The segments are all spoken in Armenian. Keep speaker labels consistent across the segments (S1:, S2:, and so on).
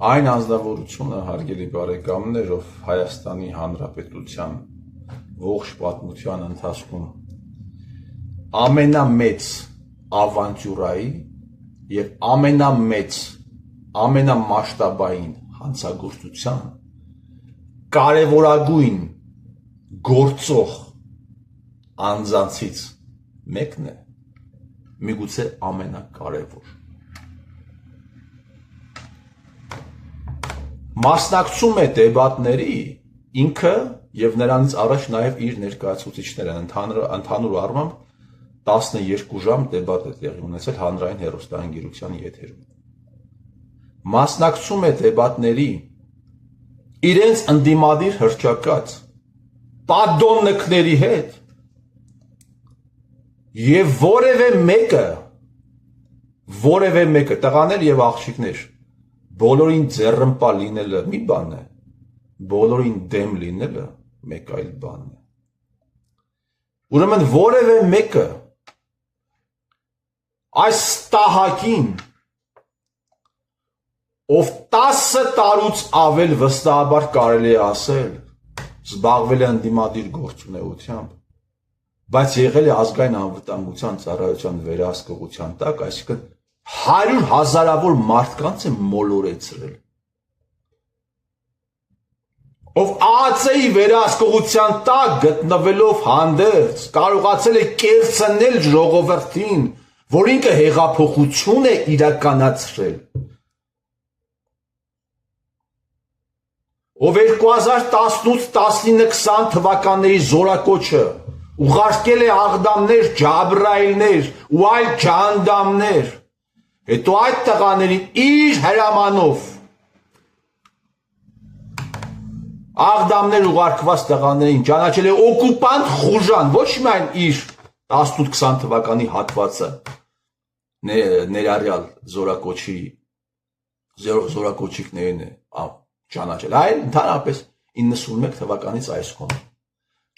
S1: Այն անձնավորությունը, հարգելի բարեկամներ, ով Հայաստանի Հանրապետության ողջ պատմության ընթացքում ամենամեծ ավանտյուրայի եւ ամենամասշտաբային հանցագործության կարևորագույն գործող անձանցից մեկն է, միգուցե ամենակարևոր։ Մասնակցում է դեբատների ինքը եւ նրանից առաջ նաեւ իր ներկայացուցիչները ընդհանուր առմամբ 12 ժամ դեբատ է տեղի ունեցել հանրային հեռուստաընկերության եթերում։ Մասնակցում է դեբատների իրենց ընդդիմադիր հռչակած պատդոննկների հետ եւ որևէ մեկը տղաներ եւ աղջիկներ բոլորին ձեռնպա լինելը մի բան է, բոլորին դեմ լինելը մեկ այլ բան է։ Ուրեմն որևէ մեկը այս տահակին, ով 10 տարուց ավել վստահաբար կարելի է ասել, զբաղվել է ընդդիմադիր գործունեությամբ, բայց եղել է ազգային անվտանգության ծառայության վերահսկողության տակ, այսինքն 100 հազարավոր մարդկանց է մոլորեցրել, ով ԱԱՑ-ի վերահսկողության տակ գտնվելով հանդերձ կարողացել է կերծնել ժողովրդին, որ ինքը հեղափոխություն է իրականացրել, ով 2018-19-20 թվականների զորակոչը ուղարկել է աղդամներ, ջաբրայիլներ ու այլ ջանդամներ, հետո այդ տղաներին իր հրամանով աղդամներ ուղարկված տղաներին ճանաչել է օկուպանտ խուժան, ոչ միայն իր 18-20 թվականի հատվածը ներառյալ զորակոչիկներին է ճանաչել, այլ ընդհանրապես 91 թվականից այս կողմ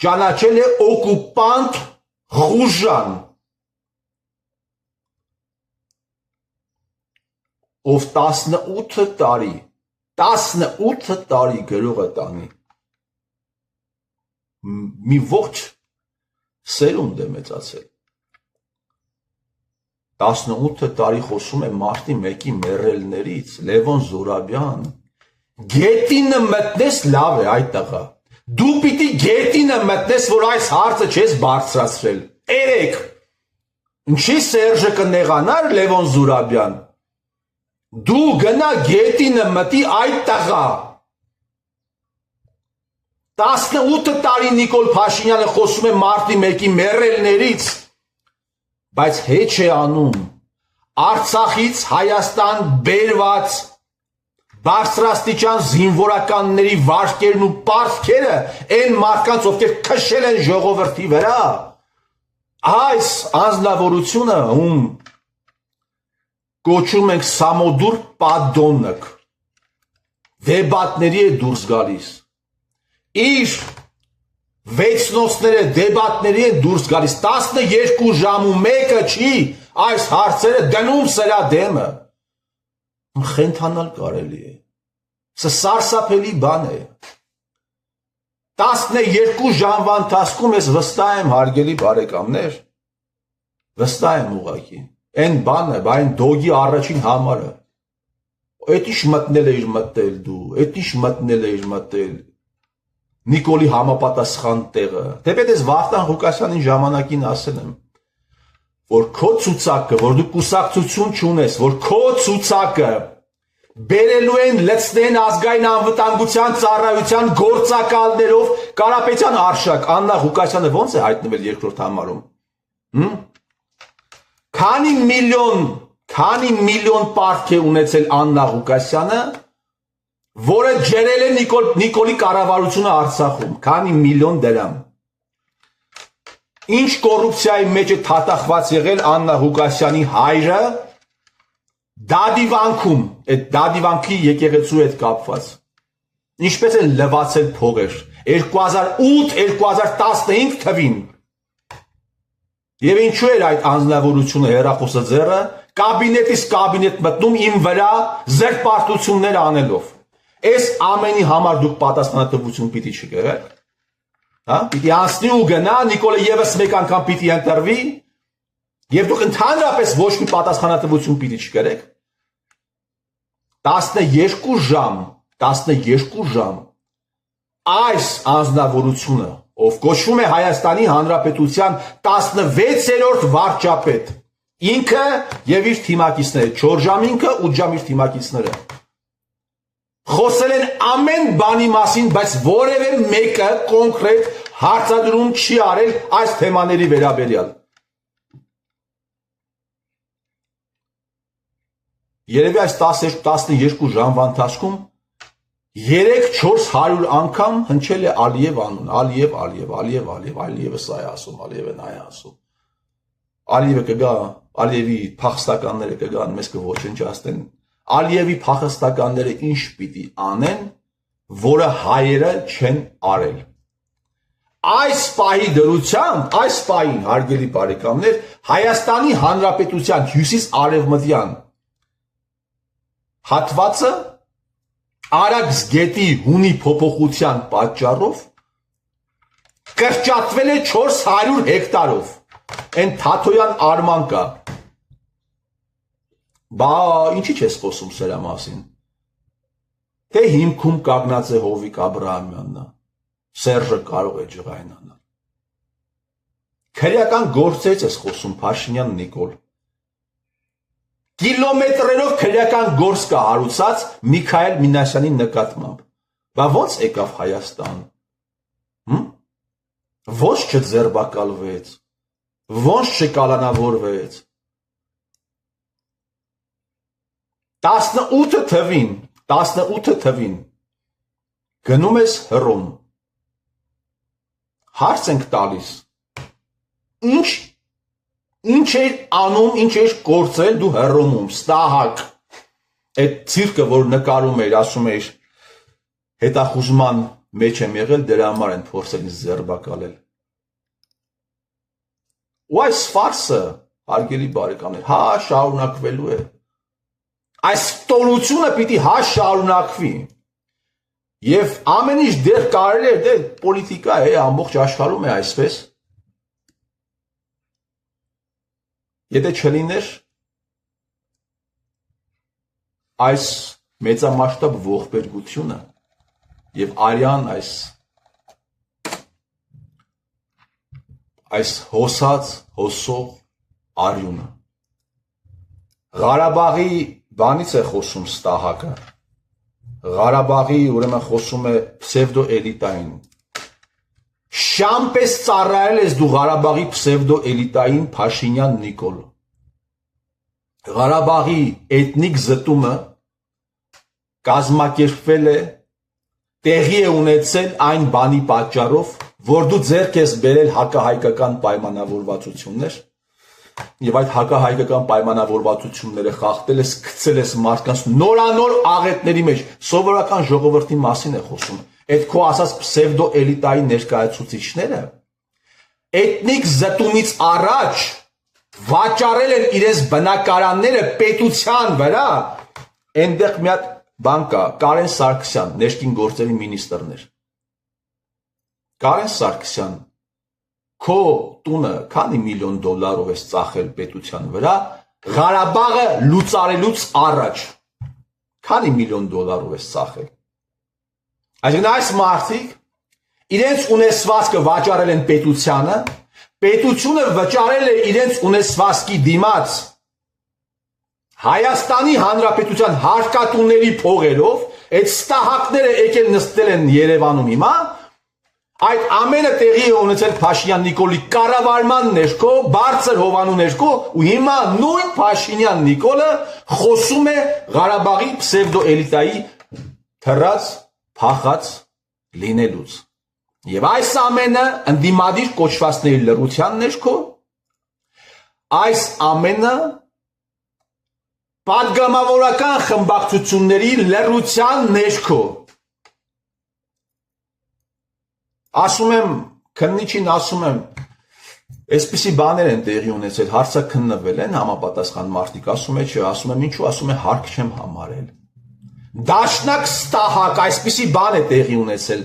S1: ճանաչել է օկուպանտ խուժան, ով 18 տարի գրող է տանի, մի ողջ սերունդ է մեծացել, 18 տարի խոսում է մարտի 1-ի մեռելներից, Լևոն Զուրաբյան, գետինը մտնես լավ է այդ տղա, դու պիտի գետինը մտնես, որ այս հարցը չես բարձրացրել, երեք, ինչի Սերժը կնեղանար Լևոն Զուրաբյան, դու գնա գետինը մտի այդ տղա, 18 տարի Նիկոլ Փաշինյանը խոսում է մարտի 1-ի մեռելներից, բայց հեչ է անում Արցախից Հայաստան բերված բարձրաստիճան զինվորականների վարկերն ու պարտքերը այն մարդկանց, ովքեր քշել են ժողովրդի վրա, այս անձնավորությունը, ում կոչում ենք Սամոդուր Պատդոննկ, դեբատների է դուրս գալիս, իր վեցնոցները դեբատների է դուրս գալիս, 12 ժամու մեկը չի այս հարցերը դնում սրա դեմը, խենթանալ կարելի է, սա սարսափելի բան է, 12 ժամվա ընթացքում ես վստահ եմ հարգելի բարեկամներ, վստահ եմ ուղղակի, այն բանը, այն դոգի առաջին համարը, էդ ինչ մտնել էիր մտել դու, էդ ինչ մտնել էիր մտել, Նիկոլի համապատասխան տեղը, թեպետ ես Վարդան Ղուկասյանին ժամանակին ասել եմ, որ քո ցուցակը, որ դու կուսակցություն չունես, որ քո ցուցակը բերելու են լցնեն ազգային անվտանգության ծառայության գործակալներով Կարապետյան Արշակ, Աննա Ղուկասյանը ո՞նց է հայտնվել երկրորդ համարում, քանի միլիոն պարտք է ունեցել Աննա Ղուկասյանը, որը ջրել է Նիկոլի կառավարությունը Արցախում, քանի միլիոն դրամ, ինչ կոռուպցիայի մեջ է թաթախված եղել Աննա Ղուկասյանի հայրը, դադիվանքում, այդ դադիվանքի եկեղեցու հետ կապված, ինչպես են լվացել փողեր, 2008-2015 թվին, եւ ինչու էր այդ անձնավորությունը հեռախոսաձեռը կաբինետից կաբինետ մտնում իմ վրա զրպարտություններ անելով։ Այս ամենի համար դուք պատասխանատվություն պիտի չկրեք, հա, պիտի անցնի ու գնա, Նիկոլը եւս մեկ անգամ պիտի ընտրվի, եւ դուք ընդհանրապես ոչ մի պատասխանատվություն պիտի չկրեք։ 12 ժամ այս անձնավորությունը, ով կոչվում է Հայաստանի Հանրապետության 16-րդ վարչապետ, ինքը եւ իր թիմակիցները, 4 ժամ ինքը, 8 ժամ իր թիմակիցները խոսել են ամեն բանի մասին, բայց որևէ մեկը կոնկրետ հարցադրում չի արել այս թեմաների վերաբերյալ։ Երևի այս 12 ժամվա ընթացքում 300-400 անգամ հնչել է Ալիև անուն, Ալիևը սա է ասում, Ալիևը նա է ասում։ Ալիևը կգա, Ալիևի փախստականները կգան, մեզ կոչնչացնեն։ Ալիևի փախստականները ինչ պիտի անեն, որը հայերը չեն արել։ Այս պահի դրությամբ, այս պահին, հարգելի բարեկամներ, Հայաստանի Հանրապետության հյուսիս-արևմտյան հատվածը Արաքս գետի հունի փոփոխության պատճառով կրճատվել է 400 հեկտարով։ Այն Թաթոյան Արման կա։ Բա ինչի՞ չես խոսում սրա մասին։ Թե հիմքում կանգնած է Հովիկ Աբրահամյանն, Սերժը կարող է ջղայնանալ։ Քրեական գործից ես խոսում, Փաշինյան Նիկոլ։ Կիլոմետրերով քրեական գործ կա հարուցած Միքայել Մինասյանի նկատմամբ։ Բա ո՞նց եկավ Հայաստան։ Ո՞նց չձերբակալվեց, ո՞նց չկալանավորվեց։ 18 թվին գնում ես Հռոմ։ Հարց ենք տալիս։ Ինչ էր անում, ինչ էր գործել դու Հռոմում, Ստահակ։ Այդ ցիրկը, որ նկարում էր, ասում էր, հետախուզման մեջ եմ եղել, դրա համար են փորձել ինձ ձերբակալել։ Ու այս ֆարսը, հարգելի բարեկամներ, հա շարունակվելու է։ Այս տոնությունը պիտի հա շարունակվի։ Եվ ամեն ինչ դեռ կարելի է, դե պոլիտիկա է, ամբողջ աշխարհում է այսպես։ Եթե չլիներ այս մեծամասշտաբ ողբերգությունը եւ արյան այս հոսող արյունը Ղարաբաղի բանից է խոսում Ստահակը, Ղարաբաղի ուրեմն խոսում է պսևդոէլիտային։ Շամպես ծառայել ես դու Ղարաբաղի պսևդոէլիտային Փաշինյան Նիկոլ։ Ղարաբաղի էթնիկ զտումը կազմակերպվել է, տեղի է ունեցել այն բանի պատճառով, որ դու ձեռք ես բերել հակահայկական պայմանավորվածություններ եւ այդ հակահայկական պայմանավորվածությունները խախտել ես, գցել ես մարդկանց նորանոր աղետների մեջ, սովորական ժողովրդի մասին է խոսում։ Այդ քո ասած պսևդոէլիտայի ներկայացուցիչները էթնիկ զտումից առաջ վաճառել են իրենց բնակարանները պետության վրա։ Այնտեղ մի հատ բան կա, Կարեն Սարգսյան, ներքին գործերի մինիստրներ։ Կարեն Սարգսյան, քո տունը քանի միլիոն դոլարով ես ծախել պետության վրա Ղարաբաղը լուծարելուց առաջ։ Քանի միլիոն դոլարով ես ծախել։ Այսինքն այս մարդիկ իրենց ունեցվածքը վաճառել են պետությանը, պետությունը վճարել է իրենց ունեցվածքի դիմաց Հայաստանի Հանրապետության հարկատուների փողերով, այդ ստահակները եկել նստել են Երևանում հիմա, այդ ամենը տեղի է ունեցել Փաշինյան Նիկոլի կառավարման ներքո, բարձր հովանու ներքո, ու հիմա նույն Փաշինյան Նիկոլը խոսում է Ղարաբաղի պսևդոէլիտայի թռած, փախած լինելուց։ Եվ այս ամենը ընդդիմադիր կոչվածների լռության ներքո, այս ամենը պատգամավորական խմբակցությունների լռության ներքո։ Ասում եմ, քննիչին ասում եմ, Այսպիսի բաներ են տեղի ունեցել, հարցաքննվել են, համապատասխան մարդիկ ասում է, չէ, ասում եմ ինչու, ասում է հարկ չեմ համարել։ Դաշնակ ստահակ, այսպիսի բան է տեղի ունեցել։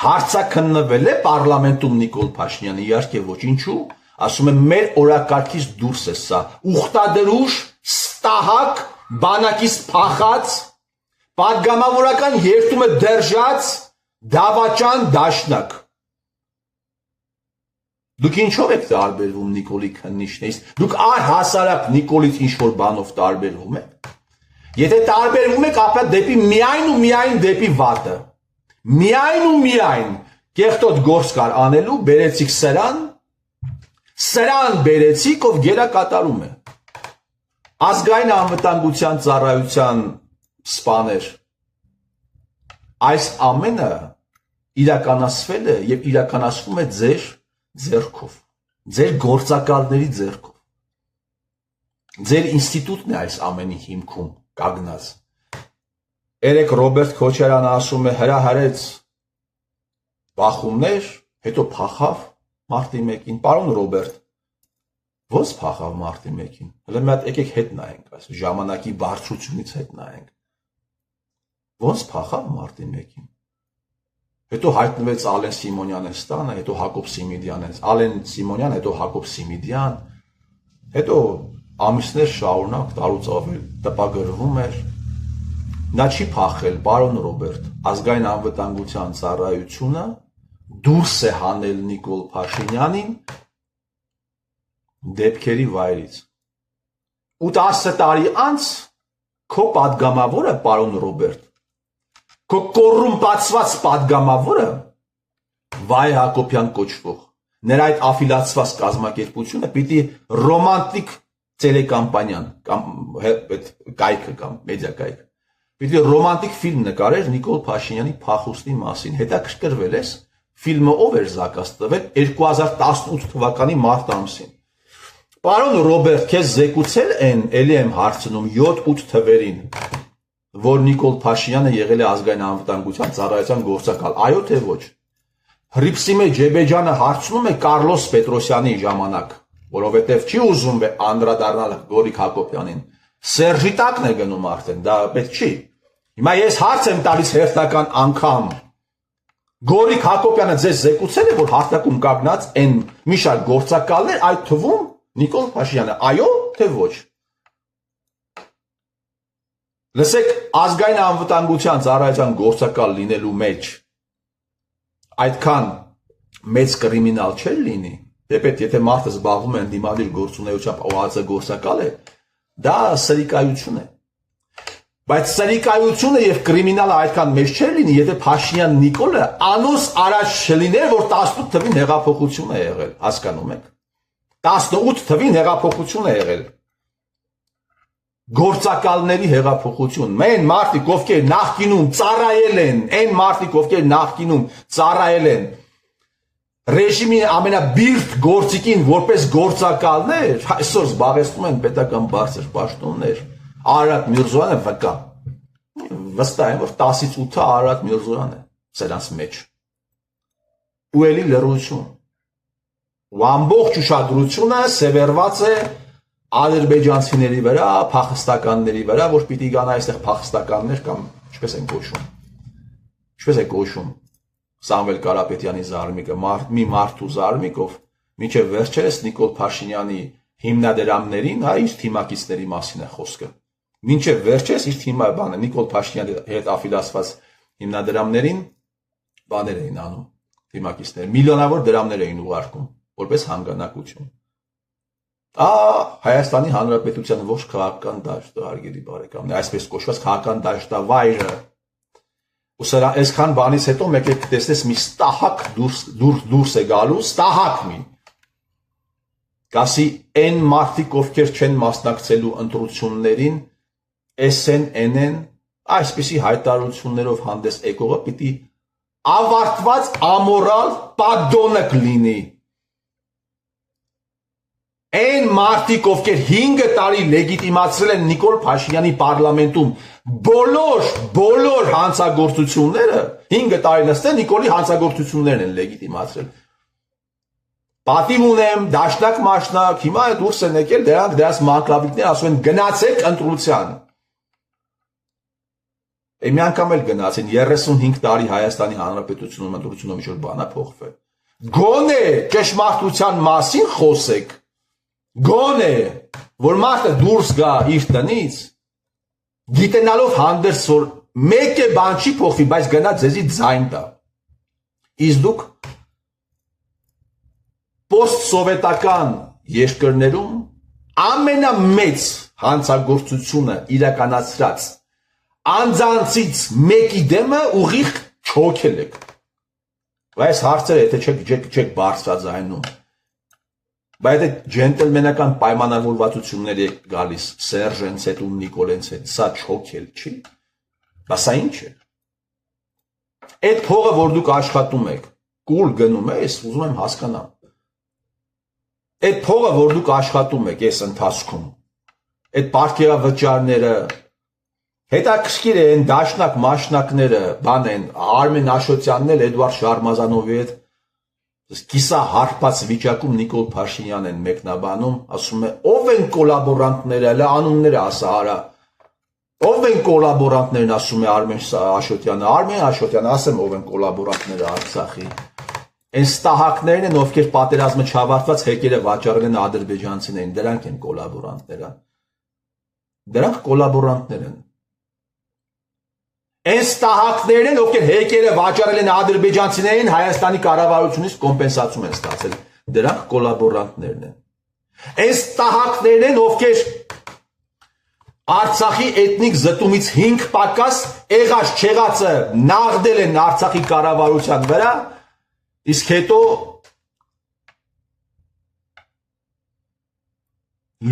S1: Հարցաքննվել է պարլամենտում Նիկոլ Փաշինյանը, իհարկե ոչ, ինչու, ասում եմ մեր օրակարգից դուրս է սա, ուխտադրուժ, ստահակ, բանակից փախած, պատգամավորական երթումը դержած, դավաճան դաշնակ։ Դուք ինչով եք տարբերվում Նիկոլի քննիչներից, դուք առհասարակ Նիկոլից ինչ-որ բանով տարբերվում եք, եթե տարբերվում եք, ապա դեպի միայն ու միայն դեպի վատը, միայն ու միայն կեղտոտ գործ կար անելու, բերեցիք սրան բերեցիք, ով գերա կատարում է, ազգային անվտանգության ծառայության սպաներ, այս ամենը իրականացվել է և իրականացվում է ձեր ձեռքով, ձեր գործակալների ձեռքով, ձեր ինստիտուտն է այս ամենի հիմքում կանգնած։ Երեկ Ռոբերտ Քոչարյանը ասում է հրահարեց բախումներ, հետո փախավ մարտի 1-ին, պարոն Ռոբերտ, ոնց փախավ մարտի 1-ին, հələ մի հատ եկեք հետ նայենք, այս ժամանակի բարձրությունից հետ նայենք, ոնց փախավ մարտի 1-ին, հետո հայտնվեց Ալեն Սիմոնյան Էստանը, հետո Հակոբ Սիմիդյան, Ալեն Սիմոնյան, հետո Հակոբ Սիմիդյան, հետո ամիսներ շարունակ տարուց ավել տպագրվում էր, նա չի փախել, պարոն Ռոբերտ, ազգային անվտանգության ծառայությունը դուրս է հանել Նիկոլ Փաշինյանին դեպքերի վայրից։ Ու 10 տարի անց քո պատգամավորը, պարոն Ռոբերտ, քո կոռումպացված պատգամավորը Վայ Հակոբյան կոչվող, նրա այդ աֆիլացված կազմակերպությունը պիտի ռոմանտիկ տելեկամպանիան կամ կայքը կամ մեդիա կայքը, պիտի ռոմանտիկ ֆիլմ նկարեր Նիկոլ Փաշինյանի փախուստի մասին, հետաքրքրվել ես, ֆիլմը ով էր զակաց տվել 2018 թվականի մարտ ամսին։ Պարոն Ռոբերտ, քեզ զեկուցել են, էլի եմ հարցնում 7-8 թվերին, որ Նիկոլ Փաշինյանը եղել է ազգային անվտանգության ծառայության գործակալ, այո թե ոչ։ Հրիփսիմե Ջեբեջյանը հարցնում է Կարլոս Պետրոսյանի ժամանակ, որովհետև չի ուզում անդրադառնալ Գորիկ Հակոբյանին, Սերժի տակն է գնում արդեն, դա պետք չի։ Հիմա ես հարց եմ տալիս հերթական անգամ, Գորիկ Հակոբյանը ձեզ զեկուցել է, որ հարտակում կանգնած են մի շարք գործակալներ, այդ թվում Նիկոլ Փաշինյանը, այո թե ոչ։ Լսեք, ազգային անվտանգության ծառայության գործակալ լինելու մեջ այդքան մեծ կրիմինալ չէր լինի, թեպետ եթե մարդը զբաղվում է ընդդիմադիր գործունեությամբ ՈԱԾ գործակալ է, դա սրիկայություն է։ Բայց սրիկայությունը եւ կրիմինալը այդքան մեծ չէր լինի, եթե Փաշինյան Նիկոլը անոս առաջ չլիներ, որ 18 թվին հեղափոխություն է եղել, հասկանում եք։ 18 թվին հեղափոխություն է եղել։ Գործակալների հեղափոխություն, մեն մարդիկ, ովքեր նախկինում ծառայել են, այն մարդիկ, ովքեր նախկինում ծառայել են ռեժիմի ամենաբիրտ գործիքին որպես գործակալներ, այսօր զբաղեցնում են պետական բարձր պաշտոններ, Արարատ Միրզոյանը վկա, վստահ եմ, որ 10-ից 8-ը Արարատ Միրզոյան է սրանց մեջ, ու էլի լռություն, ու ամբողջ ուշադրությունը սևեռված է ադրբեջանցիների վրա, փախստականների վրա, որ պիտի գան այստեղ փախստականներ կամ ինչպես են կոչում Սամվել Կարապետյանի զարմիկը, մի մարդու զարմիկով մինչև վերջերս Նիկոլ Փաշինյանի հիմնադրամներին, իր թիմակիցների մասին է խոսքը։ Մինչև վերջերս իր թիմը բանը Նիկոլ Փաշինյանի հետ աֆիլացված հիմնադրամներին բաներ էին անում, թիմակիցներ, միլիոնավոր դրամներ էին ուղարկում, որպես հանգանակություն։ Հայաստանի Հանրապետության ողջ քաղաքական դաշտը, հարգելի բարեկամներ, այսպես կոչված քաղաքական դաշտավայրը։ Ու սրա այսքան բանից հետո մեկ եք տեսնես մի ստահակ դուրս է գալու, ստահակ մի։ Կասի այն մարդիկ, ովքեր չեն մասնակցելու ընտրություններին, SNN-ն այսպիսի հայտարարություններով հանդես եկողը պիտի ավարտված ամորալ պատոնակ լինի։ Այն մարդիկ, ովքեր 5 տարի լեգիտիմացրել են Նիկոլ Փաշինյանի պարլամենտում բոլոր հանցագործությունները, 5 տարի նստեն Նիկոլի հանցագործություններն են լեգիտիմացրել։ Պատիվ ունեմ, դաշնակ մաշնակ, հիմա այդ դուրս են եկել, դրանք դրանց մակլավիկներ ասում են գնացեք ընտրության։ Մի անգամ էլ գնացին 35 տարի Հայաստանի Հանրապետությունում ընտրությունով ինչ-որ բան է փոխվել։ Գոնե ճշմարտության մասին խոսեք։ Գոնե, որ մարդը դուրս գա իր տնից, գիտենալով հանդերձ որ մեկ է բան չի փոխվի, բայց գնա ձեզի ձայն տա։ Իսկ դուք post-սովետական երկրներում ամենամեծ հանցագործությունը իրականացրած անձանցից մեկի դեմը ուղիղ չոքել եք։ Բայց հարցերը եթե չեք բարձրաձայնում, բայց այդ ջենտլմենական պայմանավորվածություններ եք գալիս Սերժենց հետ ու Նիկոլենց հետ, սա չոքել չի։ Բա սա ինչ է։ Այդ փողը, որ դուք աշխատում եք, կուլ գնում է, ես ուզում եմ հասկանամ։ Այդ փողը, որ դուք աշխատում եք այս ընթացքում, այդ պարգևավճարները, հետաքրքիր է այն դաշնակ մաշնակները, բան են, Արմեն Աշոտյանն էլ Էդվարդ Շարմազանովի հետ կիսա հարբած վիճակում Նիկոլ Փաշինյան են մեկնաբանում, ասում է, ով են կոլաբորանտները, հələ անունները ասա արա։ Ով են կոլաբորանտներն, ասում է Արմեն Աշոտյանը, Արմեն Աշոտյանը, ասեմ ով են կոլաբորանտները Արցախի։ Այն ստահակներն են, ովքեր պատերազմը չավարտված հեկերը վաճառել են ադրբեջանցիներին, դրանք են կոլաբորանտները։ Դրանք կոլաբորանտներ են։ Այն ստահակներն են, ովքեր հեկերը վաճառել են ադրբեջանցիներին, Հայաստանի կառավարությունից կոմպենսացիա են ստացել։ Դրանք կոլաբորանտներն են։ Այն ստահակներն են, ովքեր Արցախի էթնիկ զտումից 5 պակաս եղած չեղածը նաղդել են Արցախի կառավարության վրա, իսկ հետո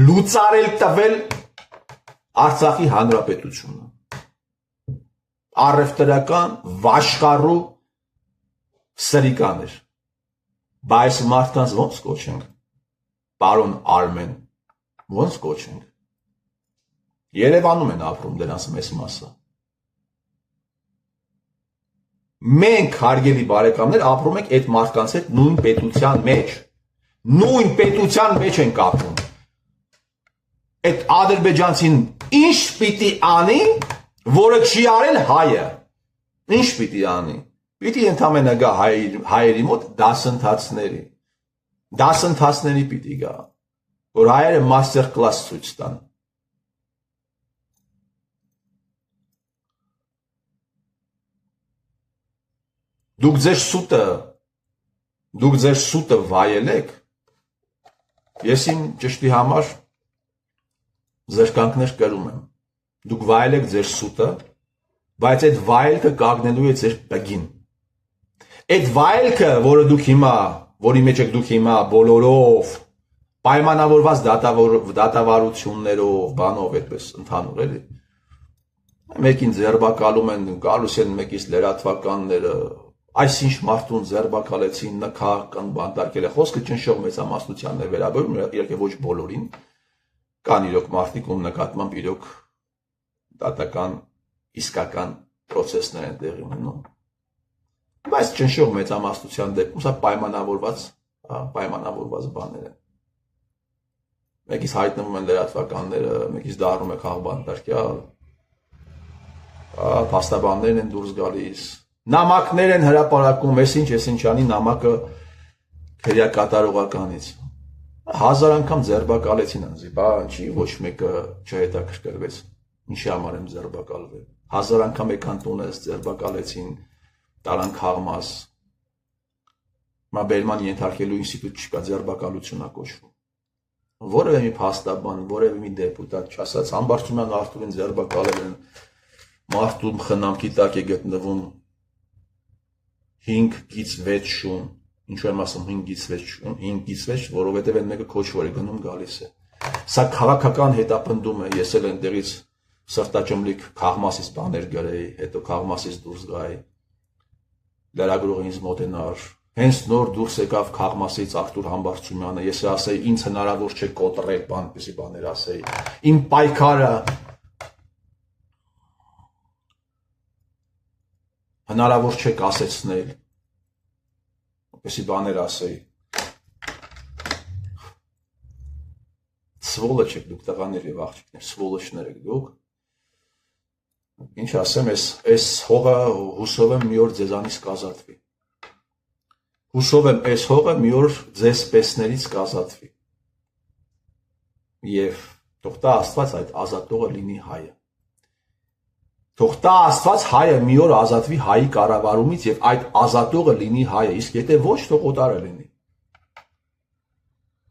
S1: լուծարել տվել Արցախի հանրապետությունը։ Առևտրական, վաշխառու սրիկաներ։ Բայց մարդկանց ոնց կոչենք, պարոն Արմեն, ոնց կոչենք։ Երևանում են ապրում դրանց մեծ մասը։ Մենք, հարգելի բարեկամներ, ապրում ենք այդ մարդկանց հետ նույն պետության մեջ։ Նույն պետության մեջ ենք ապրում։ Այդ ադրբեջանցին ինչ պիտի անի, որը չի արել հայը։ Ինչ պիտի անի։ Պիտի ընդամենը գա հայերի մոտ դասընթացների։ Դասընթացների պիտի գա, որ հայերը մաստեր կլաս ցույց տան։ Դուք ձեր սուտը վայելեք, ես իմ ճշտի համար զրկանքներ կրում եմ, դուք վայելեք ձեր սուտը, բայց այդ վայելքը կագնելու է ձեր բգին, այդ վայելքը, որի մեջ եք դուք հիմա բոլորով, պայմանավորված դատավարություններով, բանով այդպես ընդհանուր էլի, մեկին ձերբակալում են, գալուս են մեկից լրատվականները, այսինչ մարդուն ձերբակալեցին, նքահական բանտարկել է, խոսքը ճնշող մեծամասնությանն է վերաբերում, իհարկե ոչ բոլորին, կան իրոք մարդիկ, ում նկատմամբ իրոք դատական, իսկական պրոցեսներ են տեղի ունենում, բայց ճնշող մեծամասնության դեպքում սա պայմանավորված բաներ են, մեկից հայտնվում են լրատվականները, մեկից դառնում է քաղբանտարկյալ, փաստաբաններն են դուրս գալիս, նամակներ են հրապարակում, ես ինչ անի նամակը քրեակատարողականից, 1000 անգամ ձերբակալեցին անձի, բա չի ոչ մեկը չհետաքրքրվեց, ինչի համար եմ ձերբակալվել, 1000 անգամ եկան տունս ձերբակալեցին, տարան քաղմաս, մա բերման ենթարկելու ինստիտուտ չկա, ձերբակալություն է կոչվում, որևէ մի փաստաբան, որևէ մի դեպուտատ չասած, Համբարձումյան Արթուրին ձերբակալել են, մարդում խնամքի տակ է գտնվում 5 գից 6 շուն, ինչու եմ ասում 5 գից 6, որովհետև այն մեկը քոչվոր է գնում գալիս է։ Սա քաղաքական հետապնդում է, ես էլ այնտեղից սրտաճմլիկ քաղմասից բաներ գրեի, հետո քաղմասից դուրս գայի, լրագրողը ինձ մոտենար, հենց նոր դուրս եկավ քաղմասից Արթուր Համբարձումյանը, ես ասեի ինձ հնարավոր չէ կոտրել բանպիսի բաներ ասեի, իմ պայքարը հնարավոր չէ կասեցնել, եսի բաներ ասեի, Սվոլոչ եք դուք տղաներ եւ աղջիկներ, սվոլոչներ եք դուք։ Ինչ ասեմ, այս հողը հուսով եմ մի օր ձեզանից կազատվի։ Հուսով եմ այս հողը մի օր ձեզ պեսներից կազատվի։ Եվ թող տա Աստված այդ ազատողը լինի հայը։ Թող տա Աստված հայը մի օր ազատվի հայի կառավարումից եւ այդ ազատողը լինի հայը, իսկ եթե ոչ, թող օտարը լինի։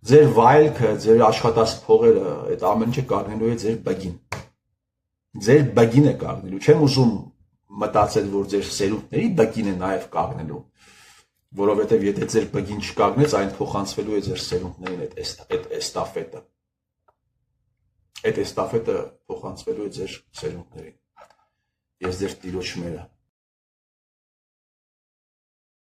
S1: Ձեր վայելքը, ձեր աշխատած փողերը, այդ ամեն ինչը կանգնելու է ձեր բգին։ Ձեր բգին է կանգնելու։ Չեմ ուզում մտածել, որ ձեր սերունդների բգին է նաեւ կանգնելու, որովհետեւ եթե ձեր բգին չկանգնեց, այն փոխանցվելու է ձեր սերունդներին այդ էստաֆետը։ Այդ էստաֆետը փոխանցվելու է ձեր սերունդներին։ Ես ձեր տիրոջ մերը